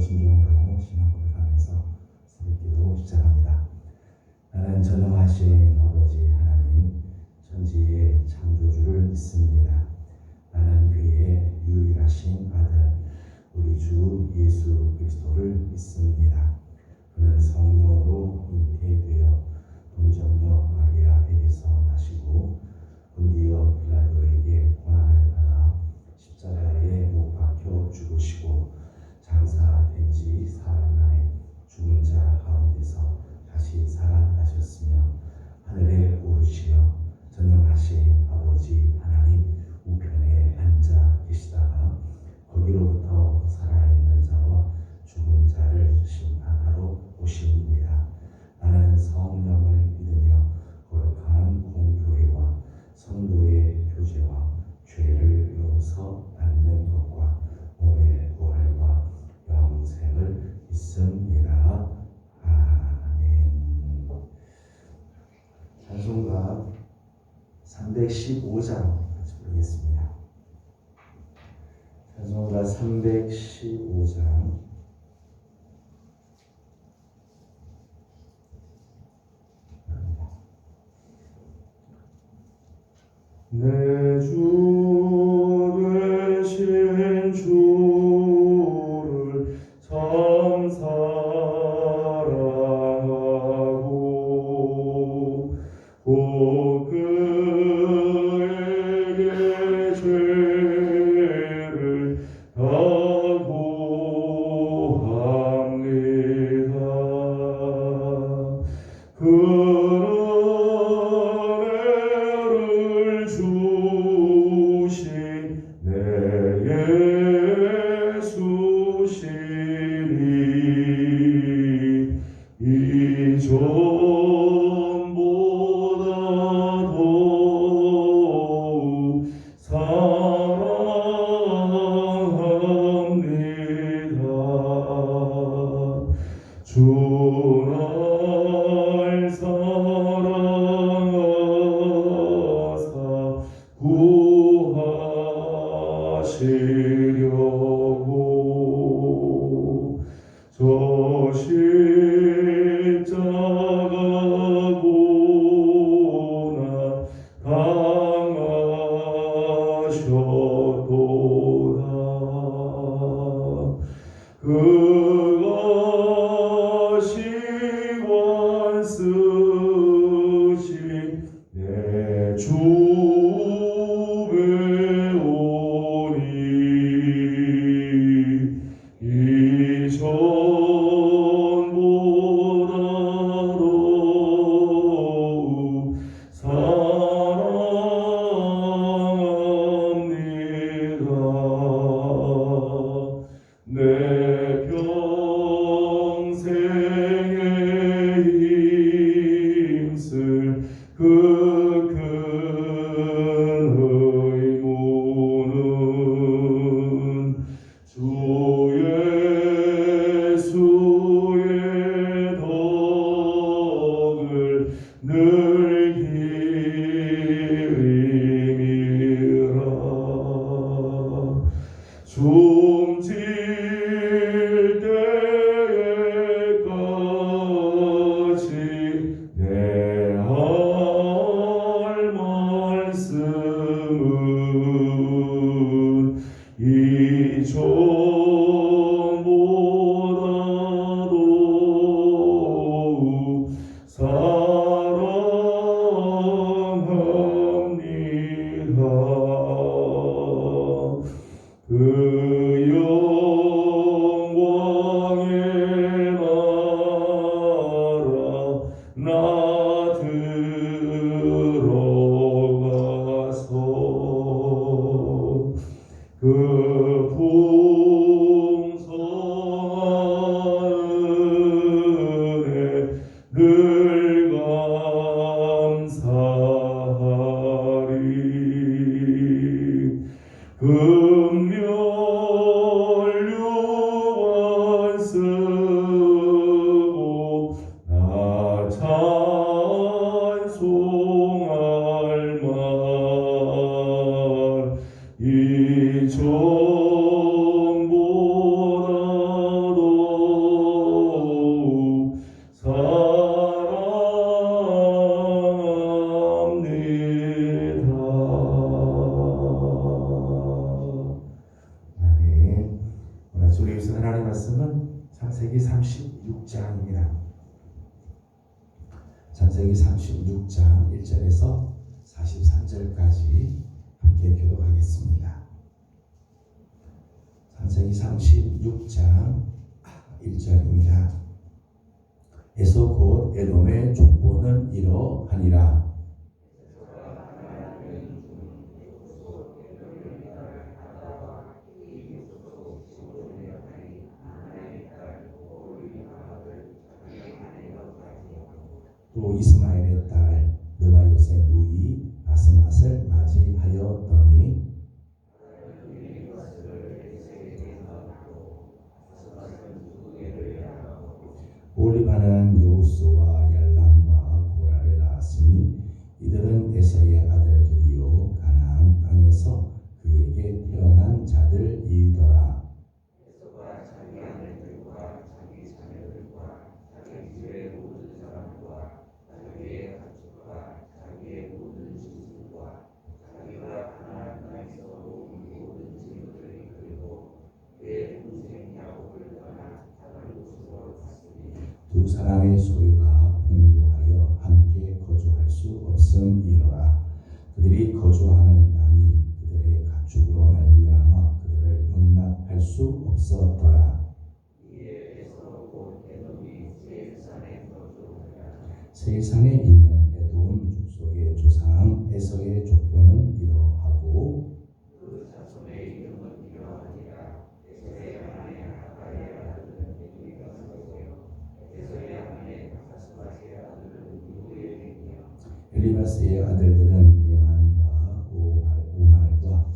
심정으로 신앙 고백하면서 새벽기도 시작합니다. 나는 전능하신 아버지 하나님, 천지의 창조주를 믿습니다. 나는 그의 유일하신 아들, 우리 주 예수 그리스도를 믿습니다. 그는 성령으로 잉태되어 동정녀 마리아에게서 나시고 본디오 빌라도에게 고난을 받아 십자가에 못 박혀 죽으시고 장사된 지 사흘 만에 죽은 자 가운데서 다시 살아나셨으며 하늘에 오르시어 전능하신 아버지 하나님 우편에 앉아 계시다가 거기로부터 살아있는 자와 죽은 자를 심판하러 오십니다. 나는 성령을 믿으며 거룩한 공교회와 성도의 교제와 죄를 용서받는 것과 몸의 부활과 영생을 믿습니다. 아멘. 찬송가 315장 같이 부르겠습니다. 찬송가 315장. 내 주 되신 주를 참 사랑하고 곧 그에게 죄를 다 구합니다. 주날 사랑하사 구하시려고 저 십자가 고난 당하셨도다. 그것이 원쓰신 내 주 배우니 이전보다도 사랑합니다. 내 평생에 힘쓸 그 큰 의무는 주 예수 말씀은 창세기 36장입니다. 창세기 36장 1절에서 43절까지 함께 교독하겠습니다. 창세기 36장 1절입니다. 에서 곧 에돔의 족보는 이러하니라. 또 이스마엘의 딸 느바요의 누이 바스맛을 맞이하였더니 올리바는 여우스와 얄람과 고라를 낳았으니 이들은 에서의 아들들이요 가나안 땅에서 그에게 태어난 자들이더라. 두 사람의 소유가 풍부하여 함께 거주할 수 없음이로라. 그들이 거주하는 땅이 그들의 가축으로 말미암아 그들을 용납할 수 없었더라. 세일산에 있는 에돔 족속의 조상 에서의 족보는 이러하고 그 자손의 이름은 이러하니라. 에서의 아내 하가의 아들은 에서의 아내 바스맛의 아들은 누구에게냐. 엘리바스의 아들들은 대만과 오말과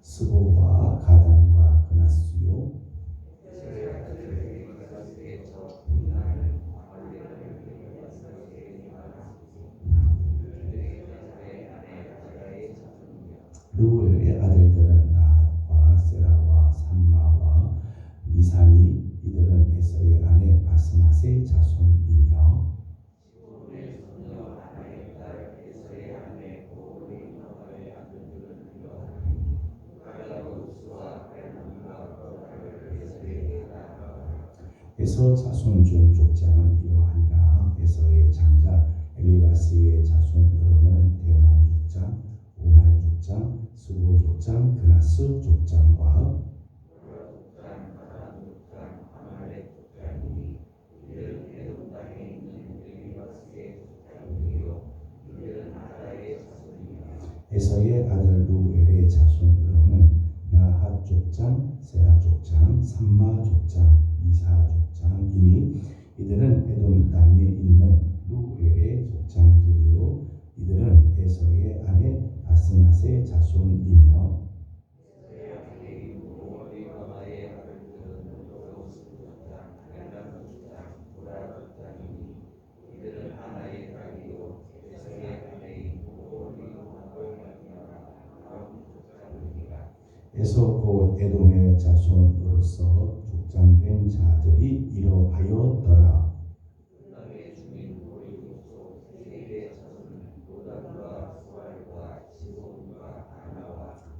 스보와 가담과 그나스요. 에서의 아들 엘리바스의 첫 분나는 루엘의 아들들은 나핫과 세라와 삼마와 미산이 이들은 에서의 아내 바스맛의 자손이며 에서 자손 중 족장은 이러하니라. 에서의 장자 엘리바스의 자손으로는 대만 족장, 오말 족장, 스보 족장, 그나스 족장과 에서의 아들 루엘의 자손으로는 나핫 족장, 세라 족장, 삼마 족장, 미사 족장이니 이들은 에돔 땅에 있는 루엘의 족장들이요 이들은 에서의 아내 바스맛의 자손이며 에서 곧 에돔의 자손으로서 족장된 자들이 이러하였더라.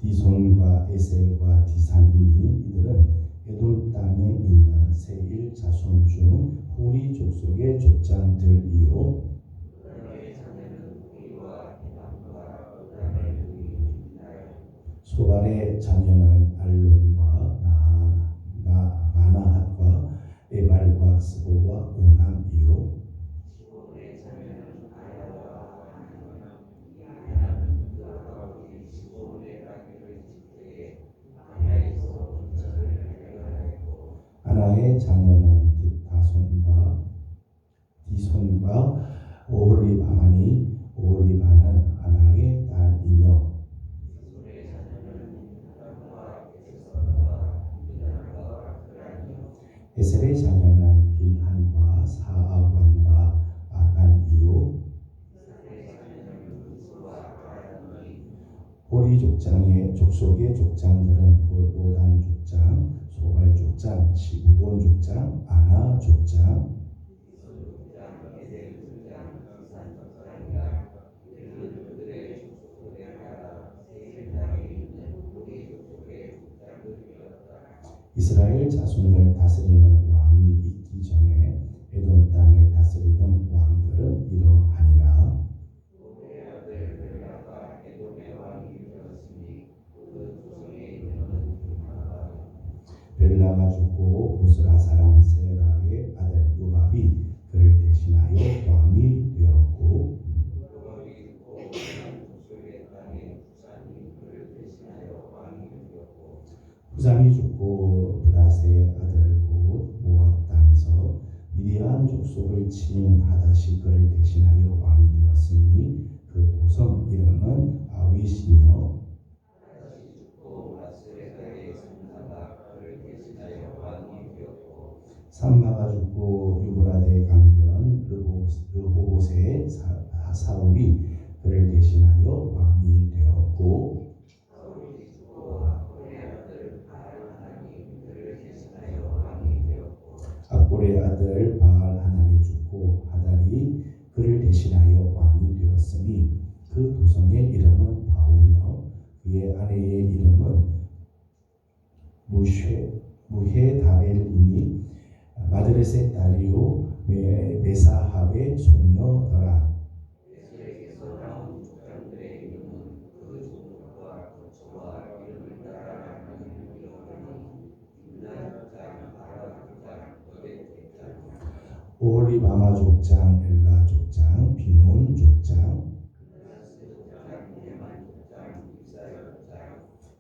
디손과 에셀과 디산이니 이들은 에돔 땅에 있는 세일 자손 중 호리 족속의 족장들이요 소발의 자녀는 알론과 마나핫과 에발과 스보와 오남이요 아나의 자녀는 디손과 오홀리바마니 오홀리바는 아나의 딸이며 에셀의 자녀는 빌한과 사아관과 아간이요 호리 족장의 족속의 족장들은 곧 로단 족장, 소발 족장, 시부본 족장, 아나 족장 이스라엘 자손을 다스리는 왕이 있기 전에 에돔 땅을 다스리던 왕들은 이러하니라. 벨라가 죽고 보스라 사람 세라의 아들 요압이 그를 대신하여 왕이 되었고, 부산이 죽고 브다스의 아들 곧 모압 땅에서 미디안 족속을 친 하닷이 그를 대신하여 왕이 되었으니 그 도성 이름은 아윗이며, 삼마가 죽고 유브라데 강변 르호봇의 사울이 그를 대신하여 왕이 되었고, 악볼의 아들 바알 하나니 죽고 하달이 그를 대신하여 왕이 되었으니 그 도성의 이름은 바우며 그의 아내의 이름은 무헤다벨이니 마드레세 딸이요 메사합의 손녀더라. 오홀리바마 족장, 엘라 족장, 비논 족장,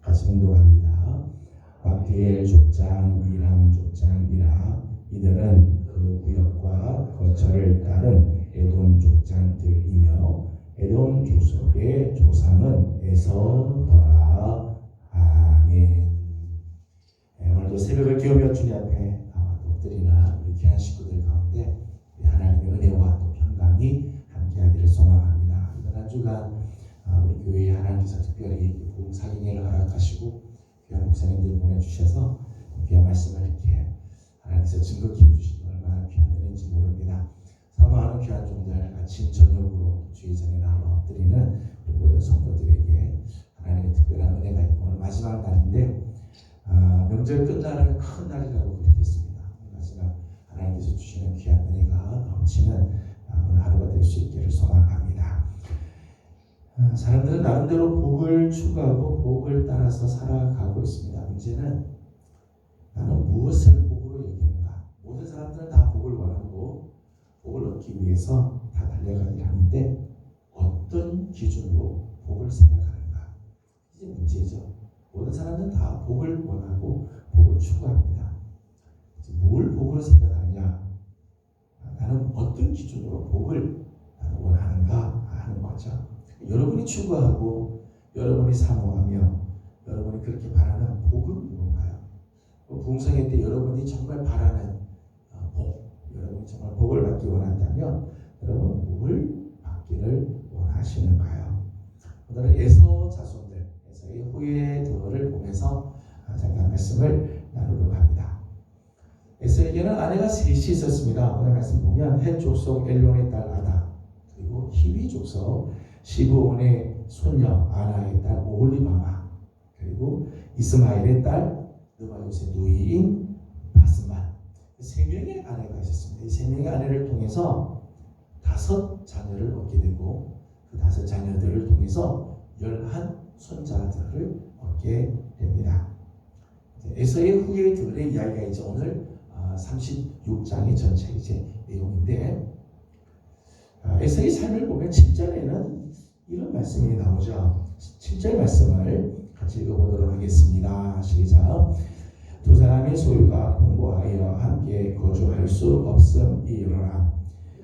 같이 공동합니다. 막디엘 족장, 이람 족장이라 이들은 그 구역과 거처를 따른 에돔 족장들이며 에돔 족속의 조상은 에서더라. 아멘. 오늘도 새벽을 깨우며 주님 앞에 엎드리는 우리 귀한 식구들 가운데 하나님의 은혜와 또 평강이 함께하기를 소망합니다. 이번 한 주간 우리 교회에 하나님께서 특별히 사경회를 허락하시고 귀한 목사님들 보내주셔서 귀한 말씀을 이렇게 하나님께서 증거케 해주시고 얼마나 귀한 은혜인지 모릅니다. 사모하는 귀한 종들 아침 저녁으로 주의 전에 나와 엎드리는 우리 모든 성도들에게 하나님의 특별한 은혜가 있고 오늘 마지막 날인데 명절 끝나는 큰 날이라고 그랬겠습니다. 마지막 하나님께서 주시는 귀한 은혜가 넘치는 오늘 하루가 될 수 있기를 소망합니다. 사람들은 나름대로 복을 추구하고 복을 따라서 살아가고 있습니다. 문제는 나는 무엇을 복으로 여기는가? 모든 사람들은 다 복을 원하고 복을 얻기 위해서 다 달려가긴 하는데 어떤 기준으로 복을 생각하는가? 이게 문제죠. 모든 사람들은 다 복을 원하고 복을 추구합니다. 뭘 복으로 생각하느냐? 나는 어떤 기준으로 복을 원하는가 하는 거죠. 여러분이 추구하고 여러분이 사모하며 여러분이 그렇게 바라는 복은 뭔가요? 부흥성회 때 여러분이 정말 바라는 복, 여러분이 정말 복을 받기 원한다면 여러분 복을 받기를 원하시는가요? 오늘은 에서 자손들, 에서의 후예들을 보면서 잠깐 말씀을 나누려고 합니다. 에서에게는 아내가 셋이 있었습니다. 오늘 말씀 보면 헷 족속 엘론의 딸 아다, 그리고 히위 족속 시브온의 손녀 아나의 딸 오홀리바마, 그리고 이스마엘의 딸 느바요스의 누이인 바스만, 세 명의 아내가 있었습니다. 이 세 명의 아내를 통해서 5 자녀를 얻게 되고 그 5 자녀들을 통해서 11 손자들을 얻게 됩니다. 에서의 후예들의 이야기가 이제 오늘 36장의 전체 이제 내용인데, 에서의 삶을 보면 7절에는 이런 말씀이 나오죠. 7절 말씀을 같이 읽어보도록 하겠습니다. 시작. 2 사람의 소유가 풍부하여 함께 거주할 수 없음이로라.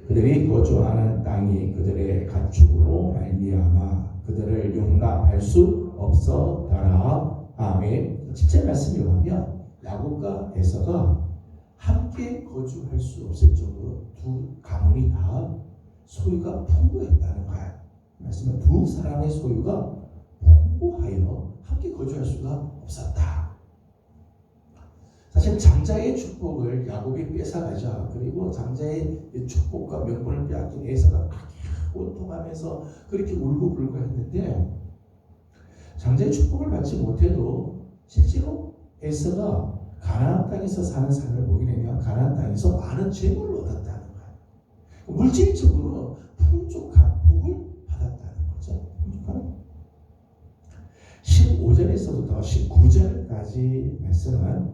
그들이 거주하는 땅이 그들의 가축으로 말미암아 그들을 용납할 수 없었더라. 아멘. 7절 말씀에 보면 야곱과 에서가 함께 거주할 수 없을 정도로 2 가문이 다 소유가 풍부했다는 거예요. 말씀은 2 사람의 소유가 풍부하여 함께 거주할 수가 없었다. 사실 장자의 축복을 야곱이 뺏어가자. 그리고 장자의 축복과 명분을 빼앗긴 에서가 고통하면서 그렇게 울고불고 했는데, 장자의 축복을 받지 못해도 실제로 에서가 가나안 땅에서 사는 삶을 보게 되면 가나안 땅에서 많은 재물을 얻었다는 거예요. 물질적으로 풍족한 복을 받았다는 거죠. 풍족한 15절에서부터 19절까지 말씀은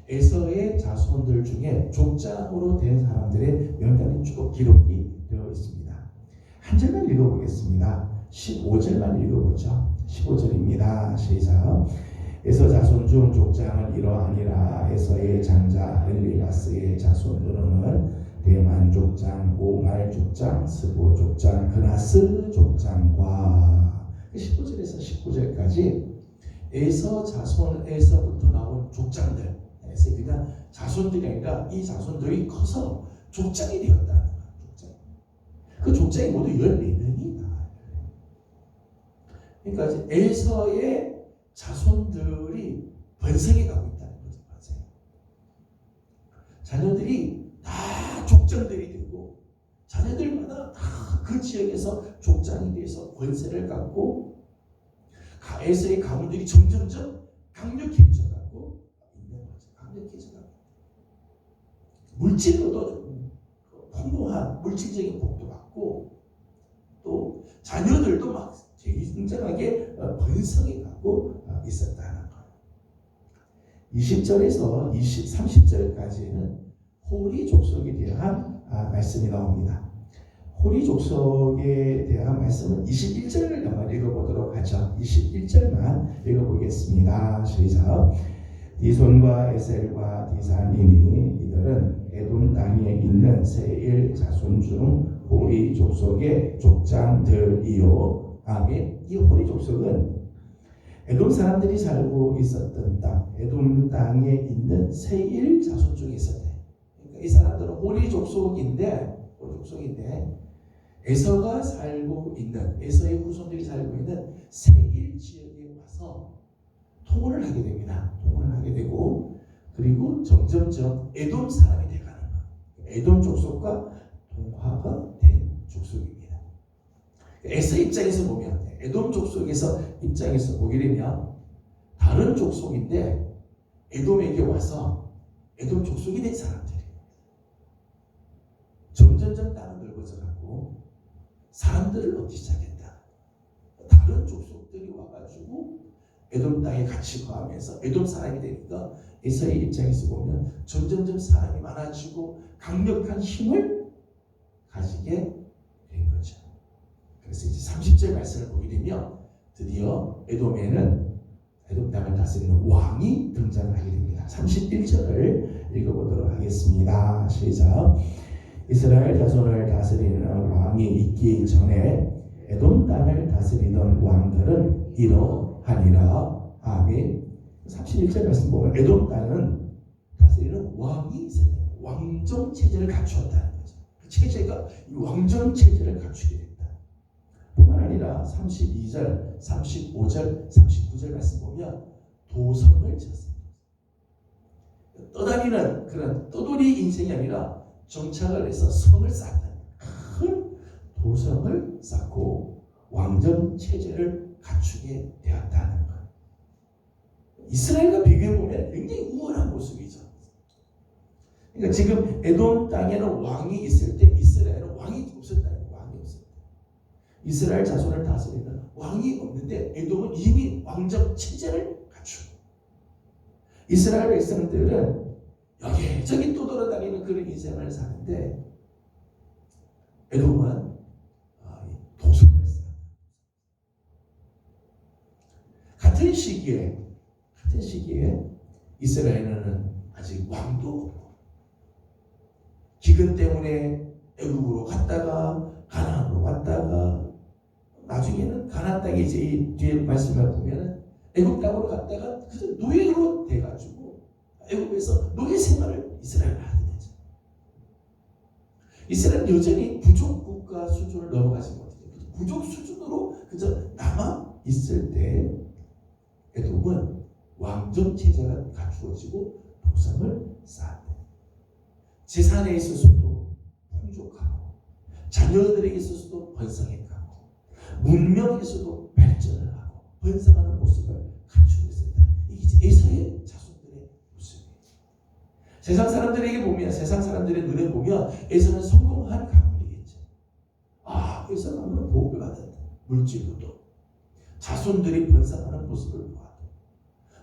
에서의 자손들 중에 족장으로 된 사람들의 명단이 쭉 기록이 되어 있습니다. 한 절만 읽어보겠습니다. 15절만 읽어보죠. 15절입니다. 시작. 에서 자손 중 족장은 이러하니라. 에서의 장자 엘리바스의 자손으로는 대만 족장, 오말 족장, 스보 족장, 그나스 족장과 15절에서 19절까지 에서 자손에서부터 나온 족장들, 에서 그냥 자손들이 아니라 이 자손들이 커서 족장이 되었다는 거예요. 족장. 그 족장이 모두 14명이 나와요. 그러니까 에서의 자손들이 번성해 가고 있다는 거죠. 번성해. 자녀들이 다 족장들이 되고 자녀들마다 다 그 지역에서 족장이 돼서 권세를 갖고 에서의 가문들이 점점점 강력해져가고 있는 거죠. 강력해져가고 물질로도 풍부한 물질적인 복도 받고 또 자녀들도 막 굉장하게 번성해 가고 있었다는 거예요. 20절에서 30절까지는 호리 족속에 대한 말씀이 나옵니다. 호리 족속에 대한 말씀은 21절을 한번 읽어보도록 하죠. 21절만 읽어보겠습니다. 시작. 디손과 에셀과 디산이니 이들은 에돔 땅에 있는 세일 자손 중 호리 족속의 족장들이요. 아멘. 이 호리 족속은 에돔 사람들이 살고 있었던 땅, 에돔 땅에 있는 세일 자손 중에 있었대. 그러니까 이 사람들은 호리 족속인데 에서가 살고 있는, 에서의 후손들이 살고 있는 세일 지역에 와서 통혼을 하게 됩니다. 통혼을 하게 되고, 그리고 점점점 에돔 사람이 돼가는 거예요. 에돔 족속과 동화가 된 족속입니다. 에서 입장에서 보면, 에돔 족속에서 입장에서 보게 되면 다른 족속인데 에돔에게 와서 에돔 족속이 된 사람들이에요. 점점점 땅을 넓어져가고 사람들을 얻기 시작했다. 다른 족속들이 와가지고 에돔 땅에 같이 거하면서 에돔 사람이 되니까 에서의 입장에서 보면 점점점 사람이 많아지고 강력한 힘을 가지게 된 거죠. 그래서 이제 30절 말씀을 보게 되면 드디어 에돔에는 에돔 땅을 다스리는 왕이 등장하게 됩니다. 31절을 읽어보도록 하겠습니다. 시작. 이스라엘 자손을 다스리는 왕이 있기 전에 에돔 땅을 다스리던 왕들은 이러하니라. 아멘. 31절 말씀 보면 에돔 땅은 다스리는 왕이 있었다. 왕정 체제를 갖추었다는 거죠. 그 체제가 이 왕정 체제를 갖추게 됐다. 뿐만 아니라 32절, 35절, 39절 말씀 보면 도성을 지었습니다. 떠다니는 그런 떠돌이 인생이 아니라 정착을 해서 성을 쌓았다. 큰 도성을 쌓고 왕정 체제를 갖추게 되었다는 것. 이스라엘과 비교해보면 굉장히 우월한 모습이죠. 그러니까 지금 에돔 땅에는 왕이 있을 때 이스라엘은 왕이 없었다. 왕이 없었다. 이스라엘 자손을 다스리는 왕이 없는데 에돔은 이미 왕정 체제를 갖추고 이스라엘 백성들은 여기저기 떠돌아다니는 그런 인생을 사는데 에돔은 도성을 쌓았다. 같은 시기에 이스라엘은 아직 왕도 없고 기근 때문에 애굽으로 갔다가 가나안으로 왔다가 나중에는 가나안 땅에 이제 이 뒤에 말씀을 보면 애굽 땅으로 갔다가 그저 노예로 돼가지고 애굽에서 노예 생활을 이스라엘을 하게 되죠. 이스라엘은 여전히 부족 국가 수준을 넘어가지 못해요. 부족 수준으로 그저 남아 있을 때 에돔은 왕정 체제가 갖추어지고 도성을 쌓았다. 재산에 있어서도 풍족하고 자녀들에게 있어서도 번성해가고 문명에서도 발전을 하고 번성하는 모습을 갖추고 있었다. 이게 에서의 자손들의 모습이에요. 세상 사람들에게 보면, 세상 사람들의 눈에 보면 에서는 성공한 가문이겠죠. 아, 에서 가문은 복을 받았다. 물질로도 자손들이 번성하는 모습을 보아도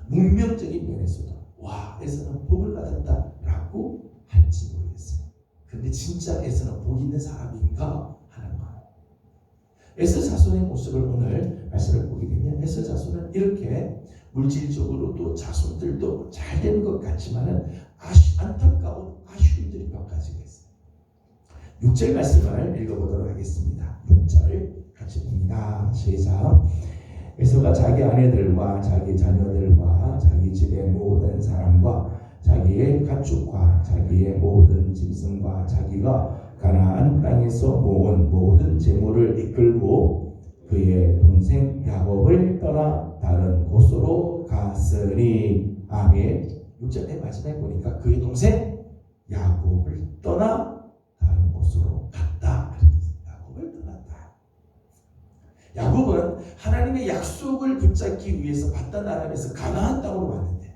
문명적인 면에서도 와, 에서는 복을 받았다라고 할지 모르겠어요. 근데 진짜 에서는 복 있는 사람인가 하는 거예요. 에서 자손의 모습을 오늘 말씀을 보게 되면 에서 자손은 이렇게 물질적으로도 자손들도 잘 되는 것 같지만은 안타까운 아쉬움들이 몇 가지가 있어요. 6절 말씀을 읽어보도록 하겠습니다. 6절 같이 봅니다. 시작. 에서가 자기 아내들과 자기 자녀들과 자기 집의 모든 사람과 자기의 가축과 자기의 모든 짐승과 자기가 가나안 땅에서 모은 모든 재물을 이끌고 그의 동생 야곱을 떠나 다른 곳으로 갔으니. 아멘. 6절의 마지막에 보니까 그의 동생 야곱을 떠나 다른 곳으로 갔다. 야곱을 떠났다. 야곱은 하나님의 약속을 붙잡기 위해서 바단 아람에서 가나안 땅으로 왔는데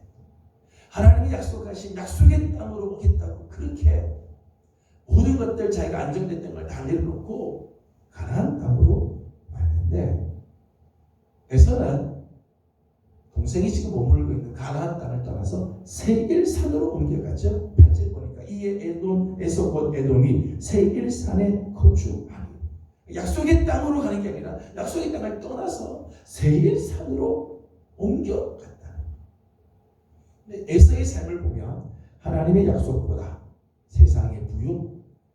하나님이 약속하신 약속의 땅으로 오겠다고 그렇게 모든 것들 자기가 안정됐던 걸 다 내려놓고 가나안 땅으로 왔는데 에서는 동생이 지금 머물고 있는 가나안 땅을 떠나서 세일산으로 옮겨가죠. 8절 보니까 이에 에돔에서 곧 에돔이 세일산에 거주하니. 약속의 땅으로 가는 게 아니라 약속의 땅을 떠나서 세일산으로 옮겨갔다. 에서의 삶을 보면 하나님의 약속보다 세상의 부유,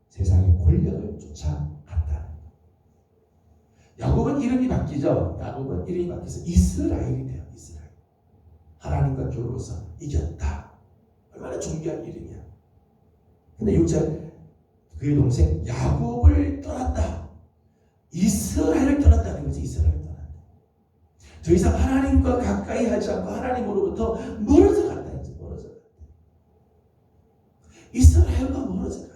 세상의 권력을 쫓아갔다. 야곱은 이름이 바뀌죠. 야곱은 이름이 바뀌어서 이스라엘이 돼요. 이스라엘. 하나님과 겨루어서 이겼다. 얼마나 존귀한 이름이야. 근데 6절 그의 동생 야곱을 떠났다. 이스라엘을 떠났다는 거지. 이스라엘을 떠났다. 더 이상 하나님과 가까이 하지 않고 하나님으로부터 멀어져 갔다. 이제 멀어져 갔다. 이스라엘과 멀어져 가는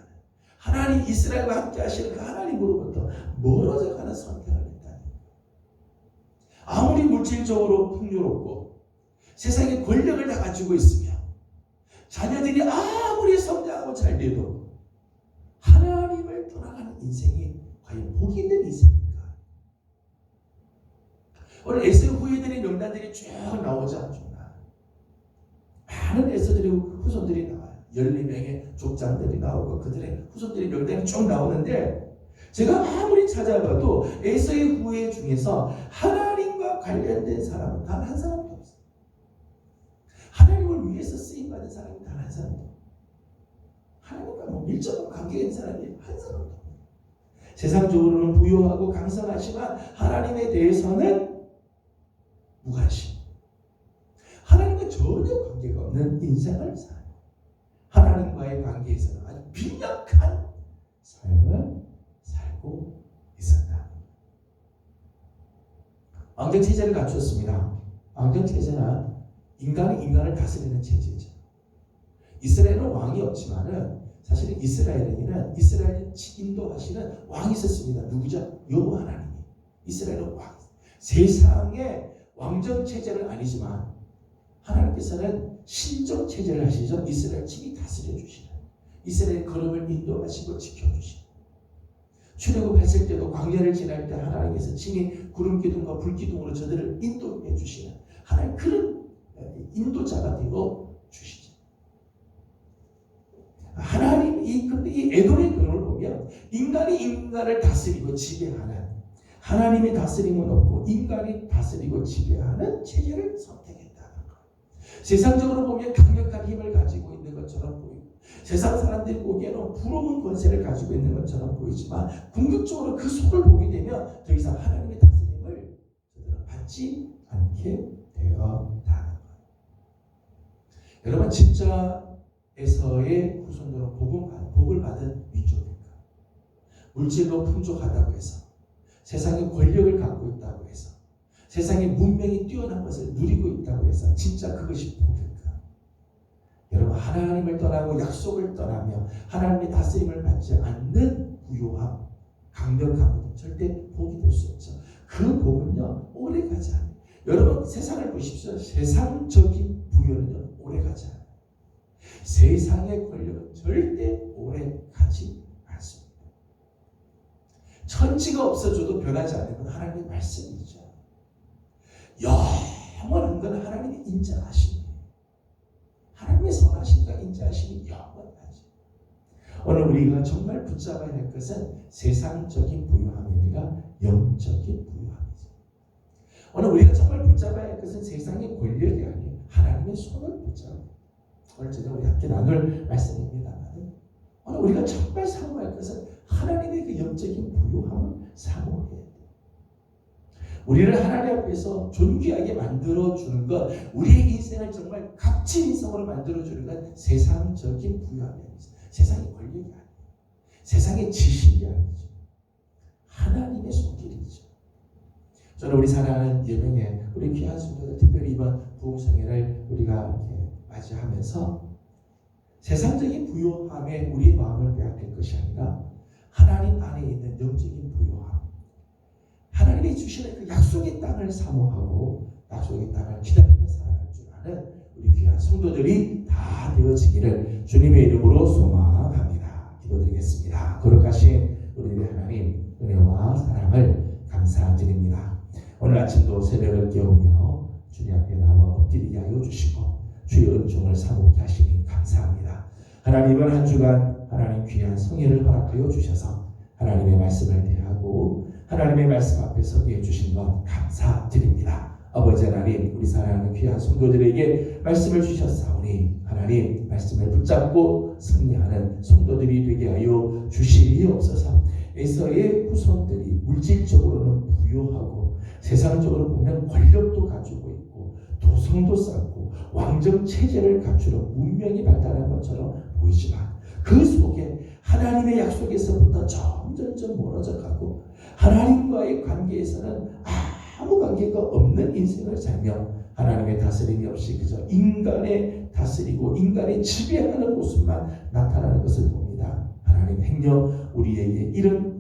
하나님, 이스라엘과 함께 하시는 그 하나님으로부터 멀어져 가는 선택을 했다. 아무리 물질적으로 풍요롭고 세상의 권력을 다 가지고 있으며 자녀들이 아무리 성장하고 잘 돼도 하나님을 떠나가는 인생이 과연 복이 있는 인생입니까? 오늘 에서의 후예들의 명단들이 쭉 나오지 않습니까? 많은 에서들의 후손들이 나와요. 12명의 족장들이 나오고 그들의 후손들의 명단이 쭉 나오는데 제가 아무리 찾아봐도 에서의 후예 중에서 하나님과 관련된 사람은 단 한 사람도 없어요. 하나님을 위해서 쓰임받은 사람이 단 한 사람도 없어요. 하나님과 밀접한 관계가 있는 사람이 한 사람도 없어요. 세상적으로는 부유하고 강성하지만 하나님에 대해서는 무관심. 하나님과 전혀 관계가 없는 인생을 살아요. 하나님과의 관계에서는 아주 빈약한 삶을 살고 있었다. 왕정체제를 갖추었습니다. 왕정체제는 인간이 인간을 다스리는 체제죠. 이스라엘은 왕이 없지만은 사실은 이스라엘에는 이스라엘을 인도하시는 왕이 있었습니다. 누구죠? 여호와 하나님이. 이스라엘은 왕. 세상의 왕정 체제는 아니지만 하나님께서는 신정 체제를 하시죠. 이스라엘 친히 다스려 주시는. 이스라엘 걸음을 인도하시고 지켜주시는. 출애굽했을 때도 광야를 지날 때 하나님께서 친히 구름 기둥과 불 기둥으로 저들을 인도해 주시는 하나님 그런 인도자가 되어 주시죠. 하나님 근데 이 에돔의 경우를 보면 인간이 인간을 다스리고 지배하는 하나님의 다스림은 없고 인간이 다스리고 지배하는 체제를 선택했다는 것. 세상적으로 보면 강력한 힘을 가지고 있는 것처럼 보이고 세상 사람들이 보기에는 부러운 권세를 가지고 있는 것처럼 보이지만 궁극적으로 그 속을 보게 되면 더 이상 하나님의 다스림을 제대로 받지 않게 되었다는 것. 여러분 진짜 에서의 후손들은 복을 받은 민족입니까? 물질로 풍족하다고 해서 세상의 권력을 갖고 있다고 해서 세상의 문명이 뛰어난 것을 누리고 있다고 해서 진짜 그것이 복일까? 여러분 하나님을 떠나고 약속을 떠나며 하나님의 다스림을 받지 않는 부요함, 강력함은 절대 복이 될 수 없죠. 그 복은요 오래가지 않아요. 여러분 세상을 보십시오. 세상적인 부요는요 오래가지 않아요. 세상의 권력은 절대 오래 가지 않습니다. 천지가 없어져도 변하지 않는 건 하나님의 말씀이죠. 영원한 건 하나님의 인자하심이에요. 하나님의 선하심과 인자하심이 영원하지. 오늘 우리가 정말 붙잡아야 할 것은 세상적인 부유함이 아니라 영적인 부유함이죠. 오늘 우리가 정말 붙잡아야 할 것은 세상의 권력이 아니에요. 하나님의 손을 붙잡아야 돼요. 오늘 저녁 우리 함께 나눌 말씀입니다만 오늘 우리가 정말 사모할 것은 하나님의 그 영적인 부유함을 사모해야 돼요. 우리를 하나님 앞에서 존귀하게 만들어주는 것, 우리의 인생을 정말 값진 인생으로 만들어주는 건 세상적인 부유함이 아니죠. 세상의 권력이 아니에요. 세상의 지식이 아니죠. 하나님의 손길이죠. 저는 우리 사랑하는 예명의 우리 귀한 성도들, 특별히 이번 부흥성회를 우리가 이렇게 맞이하면서 세상적인 부유함에 우리의 마음을 빼앗길 것이 아니라 하나님 안에 있는 영적인 부유함, 하나님이 주시는 그 약속의 땅을 사모하고 약속의 땅을 기다리며 살아갈 줄 아는 우리 귀한 성도들이 다 되어지기를 주님의 이름으로 소망합니다. 기도드리겠습니다. 거룩하신 우리의 하나님, 은혜와 사랑을 감사드립니다. 오늘 아침도 새벽을 깨우며 주님 앞에 나와 엎드리게 하여 주시고 주의 은총을 사모케 하시니 감사합니다. 하나님, 이번 한 주간 하나님 귀한 성회를 허락하여 주셔서 하나님의 말씀을 대하고 하나님의 말씀 앞에 서게 해주신 것 감사드립니다. 아버지 하나님, 우리 사랑하는 귀한 성도들에게 말씀을 주셨사오니 하나님 말씀을 붙잡고 승리하는 성도들이 되게 하여 주시옵소서. 에서의 후손들이 물질적으로는 부유하고 세상적으로 보면 권력도 가지고 있고 도성도 쌓고 왕정 체제를 갖추는 문명이 발달한 것처럼 보이지만 그 속에 하나님의 약속에서부터 점점 멀어져 가고 하나님과의 관계에서는 아무 관계가 없는 인생을 살며 하나님의 다스림이 없이 그저 인간의 다스리고 인간의 지배하는 모습만 나타나는 것을 봅니다. 하나님 행여 우리에게 이런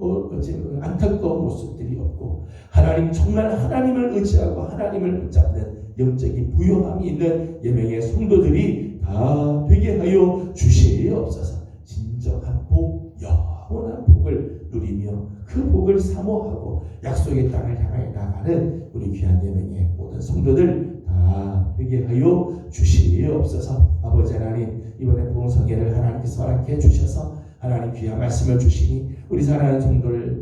안타까운 모습들이 없고 하나님 정말 하나님을 의지하고 하나님을 붙잡는 영적인 부유함이 있는 예명의 성도들이 다 되게 하여 주시옵소서. 진정한 복, 영원한 복을 누리며 그 복을 사모하고 약속의 땅을 향해 나가는 우리 귀한 예명의 모든 성도들 다 되게 하여 주시옵소서. 아버지 하나님, 이번에 부흥성회를 하나님께서 허락해 주셔서 하나님 귀한 말씀을 주시니 우리 사랑하는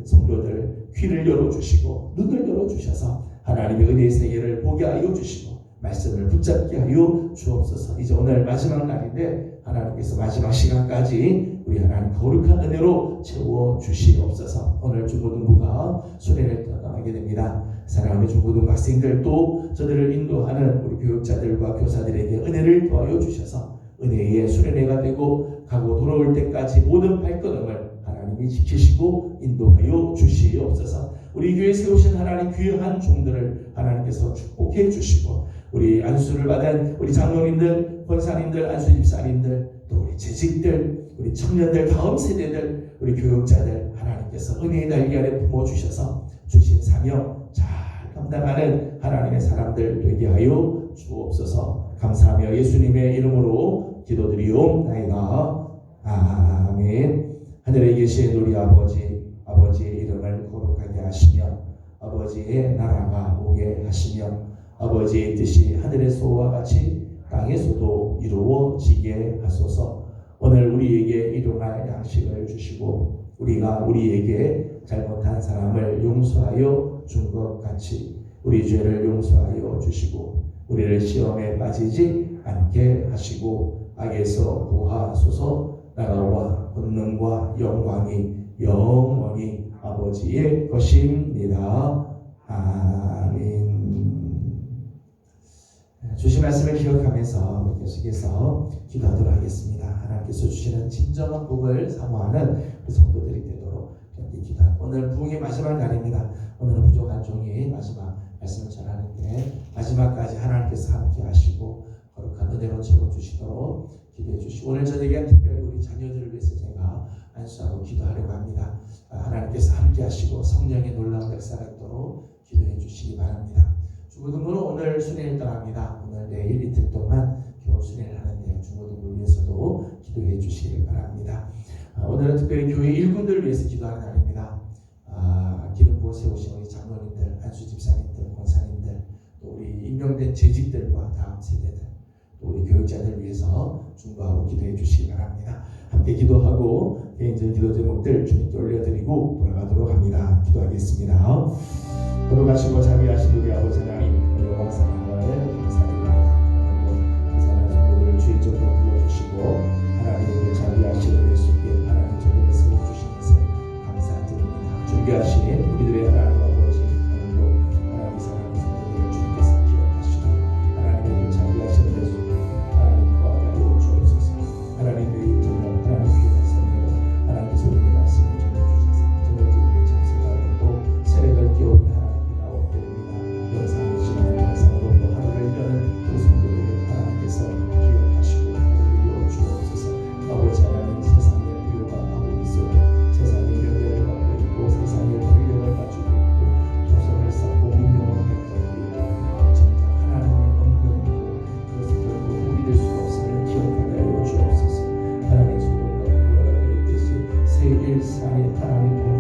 성도들 귀를 열어주시고 눈을 열어주셔서 하나님의 은혜의 세계를 보게 하여 주시고 말씀을 붙잡게 하여 주옵소서. 이제 오늘 마지막 날인데 하나님께서 마지막 시간까지 우리 하나님 거룩한 은혜로 채워 주시옵소서. 오늘 중고등부가 수련회를 떠나게 됩니다. 사랑하는 중고등부 학생들 또 저들을 인도하는 우리 교육자들과 교사들에게 은혜를 더하여 주셔서 은혜의 수련회가 되고 가고 돌아올 때까지 모든 발걸음을 하나님이 지키시고 인도하여 주시옵소서. 우리 교회에 세우신 하나님 귀한 종들을 하나님께서 축복해 주시고 우리 안수를 받은 우리 장로님들, 권사님들, 안수집사님들, 또 우리 재직들, 우리 청년들, 다음 세대들, 우리 교육자들 하나님께서 은혜의 날개 아래 품어주셔서 주신 사명 잘 감당하는 하나님의 사람들 되게 하여 주옵소서. 감사하며 예수님의 이름으로 기도드리옵나이다. 아멘. 하늘에 계신 우리 아버지의 이름을 거룩하게 하시며 아버지의 나라가 오게 하시며 아버지의 뜻이 하늘에서와 같이 땅에서도 이루어지게 하소서. 오늘 우리에게 일용할 양식을 주시고 우리가 우리에게 잘못한 사람을 용서하여 준 것 같이 우리 죄를 용서하여 주시고 우리를 시험에 빠지지 않게 하시고 악에서 구하소서. 나라와 권능과 영광이 영원히 아버지의 것입니다. 아멘. 주신 말씀을 기억하면서 계속해서 기도하도록 하겠습니다. 하나님께서 주시는 진정한 복을 사모하는 우리 성도들이 되도록 이렇게 기도하고 오늘 부흥의 마지막 날입니다. 오늘은 부족한 종이 마지막 말씀을 전하는데 마지막까지 하나님께서 함께 하시고 거룩한 은혜로 채워주시도록 기도해 주시고 오늘 저녁에 특별히 우리 자녀들을 위해서 제가 안수하고 기도하려고 합니다. 하나님께서 함께 하시고 성령의 놀라운 역사가 있도록 기도해 주시기 바랍니다. 중고등부는 오늘 수련을 떠납니다. 오늘 내일 이틀 동안 복음을 순회하는데 중고등부를 위해서도 기도해 주시기를 바랍니다. 오늘은 특별히 교회 일꾼들을 위해서 기도하는 날입니다. 기름 부어 세우신 우리 장로님들, 안수 집사님들, 권사님들, 또 우리 임명된 재직들과 다음 세대들, 또 우리 교육자들 위해서 중보하고 기도해 주시기 바랍니다. 함께 기도하고 개인적인 기도 제목들 주님께 올려드리고 돌아가도록 합니다. 기도하겠습니다. 걸어가시고 자비하신 우리 아버지 하나님, 영광 사랑을 감사드립니다. 오늘도 이 사랑하는 성도들을 주의 쪽으로 불러주시고 하나님의 그 자비하신 은혜 속에 하나님 저들을 세워주신 것을 감사드립니다. 준비하신 우리들의 하나님 아버지, 오늘도 하나님 사랑하는 성도들을 주님께서 기억하시고 하나님의 그 자비하신 은혜 속에 하나님 거하게 하여 주옵소서. 하나님의 정령, 하나님 귀한 성령, 하나님께서 우리의 말씀을 전해주셔서 저녁 기도에 참석하고 또 새벽을 깨우니 하나님께 나옵드립니다. 영상의 시간을 통해서도 또 하루를 여는 그 성도들을 하나님께서 기억하시고 하여 주옵소서. 아버지 하나님, 세상의 부요가 하고 있어도 세상의 명예를 갖고 있고 세상의 권력을 가지고 있고 조선을 쌓고 문명을 획득하고 정작 하나님의 없는 그것을 결국 우리될 수가 없음을 기억하게 하여 주옵소서. 하나님의 소돔과 고라가 그랬듯이 새 일상에 하나님